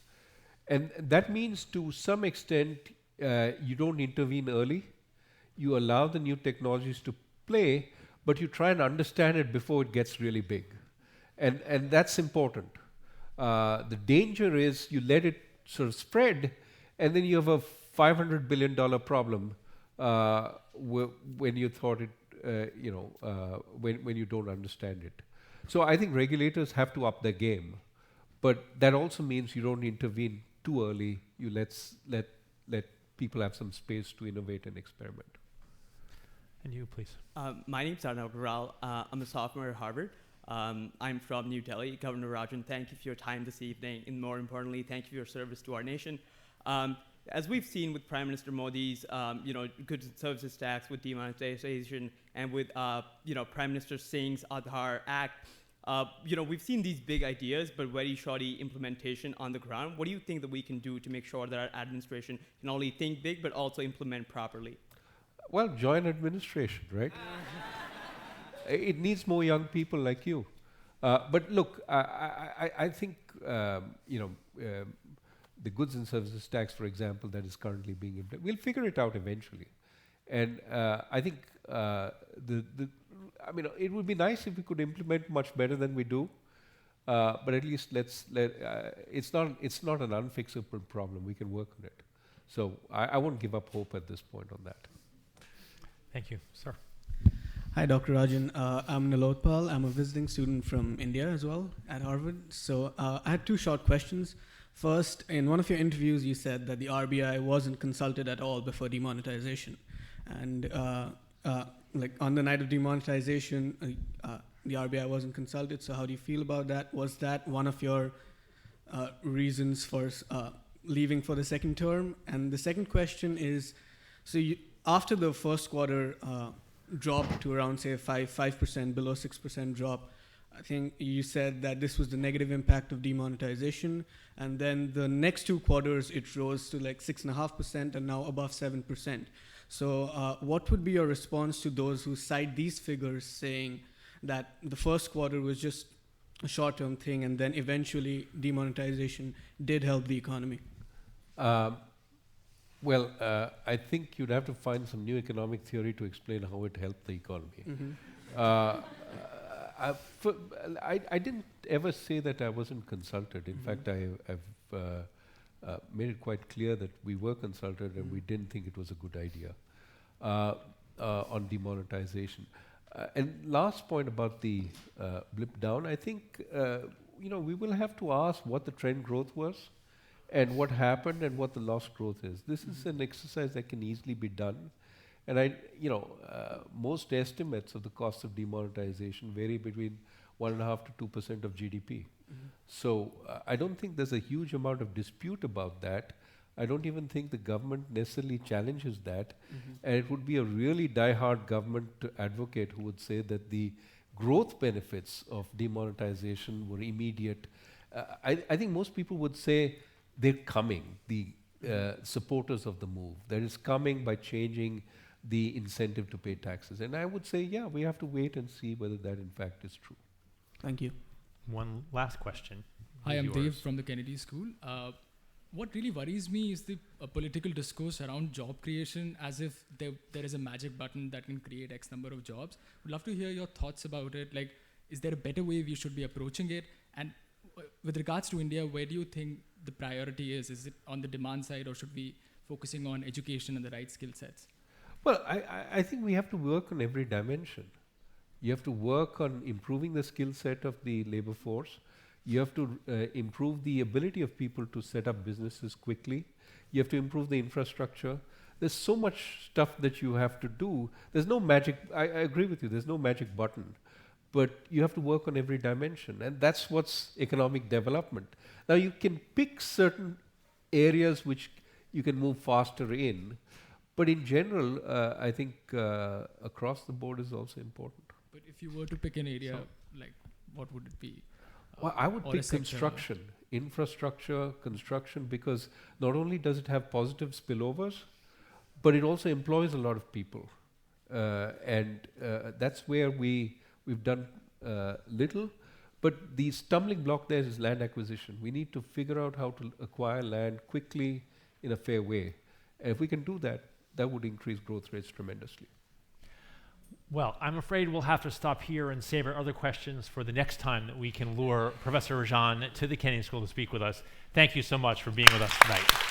And that means to some extent you don't intervene early, you allow the new technologies to play, but you try and understand it before it gets really big. And that's important. The danger is you let it sort of spread, and then you have a $500 billion problem when you thought it, when you don't understand it. So I think regulators have to up their game, but that also means you don't intervene too early. You let people have some space to innovate and experiment. And you, please. My name's Arnav Ral. I'm a sophomore at Harvard. I'm from New Delhi. Governor Rajan, thank you for your time this evening, and more importantly, thank you for your service to our nation. As we've seen with Prime Minister Modi's, goods and services tax, with demonetization, and with, Prime Minister Singh's Aadhaar Act, we've seen these big ideas, but very shoddy implementation on the ground. What do you think that we can do to make sure that our administration can only think big, but also implement properly? Well, join administration, right? It needs more young people like you. But look, I think, the goods and services tax, for example, that is currently being implemented, we'll figure it out eventually. And I think it would be nice if we could implement much better than we do. But at least it's not an unfixable problem. We can work on it. So I won't give up hope at this point on that. Thank you, sir. Hi, Dr. Rajan. I'm Nilotpal. I'm a visiting student from India as well at Harvard. So I had two short questions. First, in one of your interviews, you said that the RBI wasn't consulted at all before demonetization. And on the night of demonetization, the RBI wasn't consulted. So how do you feel about that? Was that one of your reasons for leaving for the second term? And the second question is, after the first quarter dropped to around, say, 5%, below 6% drop, I think you said that this was the negative impact of demonetization, and then the next 2 quarters it rose to like 6.5% and now above 7%. So what would be your response to those who cite these figures saying that the first quarter was just a short-term thing and then eventually demonetization did help the economy? Well, I think you'd have to find some new economic theory to explain how it helped the economy. Mm-hmm. I didn't ever say that I wasn't consulted. In fact, I've made it quite clear that we were consulted and we didn't think it was a good idea on demonetization. And last point about the blip down, I think we will have to ask what the trend growth was and what happened and what the lost growth is. This is an exercise that can easily be done. And most estimates of the cost of demonetization vary between 1.5% to 2% of GDP. So I don't think there's a huge amount of dispute about that. I don't even think the government necessarily challenges that. And it would be a really die-hard government advocate who would say that the growth benefits of demonetization were immediate. I think most people would say they're coming, the supporters of the move. That is coming by changing the incentive to pay taxes. And I would say, yeah, we have to wait and see whether that in fact is true. Thank you. One last question. Hi, I'm Dave from the Kennedy School. What really worries me is the political discourse around job creation, as if there is a magic button that can create X number of jobs. Would love to hear your thoughts about it. Like, is there a better way we should be approaching it? And with regards to India, where do you think the priority is? Is it on the demand side, or should we be focusing on education and the right skill sets? Well, I think we have to work on every dimension. You have to work on improving the skill set of the labor force. You have to improve the ability of people to set up businesses quickly. You have to improve the infrastructure. There's so much stuff that you have to do. There's no magic, I agree with you, there's no magic button. But you have to work on every dimension. And that's what's economic development. Now you can pick certain areas which you can move faster in. But in general, I think across the board is also important. But if you were to pick an area, what would it be? Well, I would pick construction, infrastructure, construction, because not only does it have positive spillovers, but it also employs a lot of people. And that's where we we've done little. But the stumbling block there is land acquisition. We need to figure out how to acquire land quickly in a fair way. And if we can do that, that would increase growth rates tremendously. Well, I'm afraid we'll have to stop here and save our other questions for the next time that we can lure Professor Rajan to the Kennedy School to speak with us. Thank you so much for being with us tonight.